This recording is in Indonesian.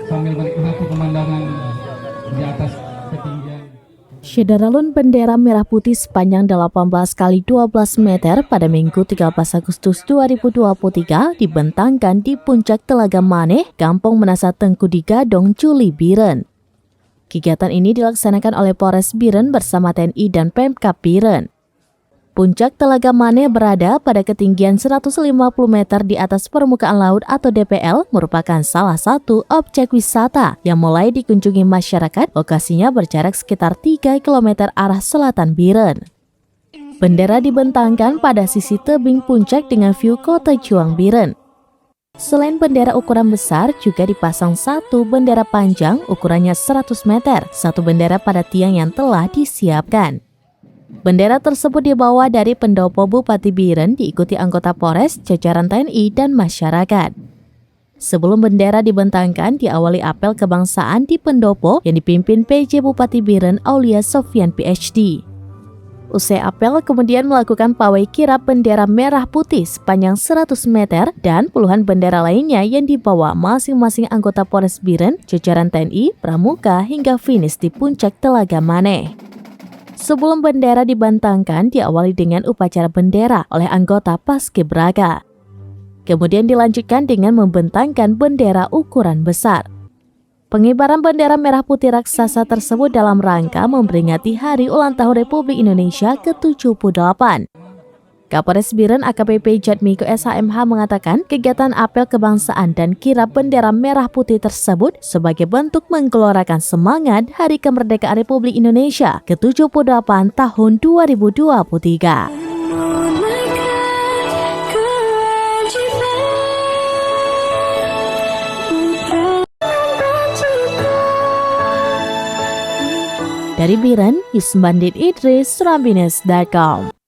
sambil menikmati pemandangan di atas ketinggian. Syederalun bendera merah putih sepanjang 18 kali 12 meter pada Minggu 13 Agustus 2023 dibentangkan di puncak Telaga Maneh, Kampung Menasa Tengku di Gadong, Juli Biren. Kegiatan ini dilaksanakan oleh Polres Biren bersama TNI dan Pemkab Biren. Puncak Telaga Maneh berada pada ketinggian 150 meter di atas permukaan laut atau DPL, merupakan salah satu objek wisata yang mulai dikunjungi masyarakat. Lokasinya berjarak sekitar 3 km arah selatan Biren. Bendera dibentangkan pada sisi tebing puncak dengan view kota Juang Biren. Selain bendera ukuran besar, juga dipasang satu bendera panjang ukurannya 100 meter, satu bendera pada tiang yang telah disiapkan. Bendera tersebut dibawa dari pendopo Bupati Biren, diikuti anggota Polres, jajaran TNI, dan masyarakat. Sebelum bendera dibentangkan, diawali apel kebangsaan di pendopo yang dipimpin PJ Bupati Biren Aulia Sofyan PhD. Usai apel, kemudian melakukan pawai kirap bendera merah putih sepanjang 100 meter dan puluhan bendera lainnya yang dibawa masing-masing anggota Polres Biren, jajaran TNI, Pramuka, hingga finish di puncak Telaga Maneh. Sebelum bendera dibentangkan, diawali dengan upacara bendera oleh anggota Paskibraka. Kemudian dilanjutkan dengan membentangkan bendera ukuran besar. Pengibaran bendera merah putih raksasa tersebut dalam rangka memperingati Hari Ulang Tahun Republik Indonesia ke-78. Kapolres Biren AKBP Jatmiko SHMH mengatakan kegiatan apel kebangsaan dan kirap bendera merah putih tersebut sebagai bentuk menggelorakan semangat Hari Kemerdekaan Republik Indonesia ke-78 tahun 2023. Dari Biren, Yusmandit Idris, Surabines.com.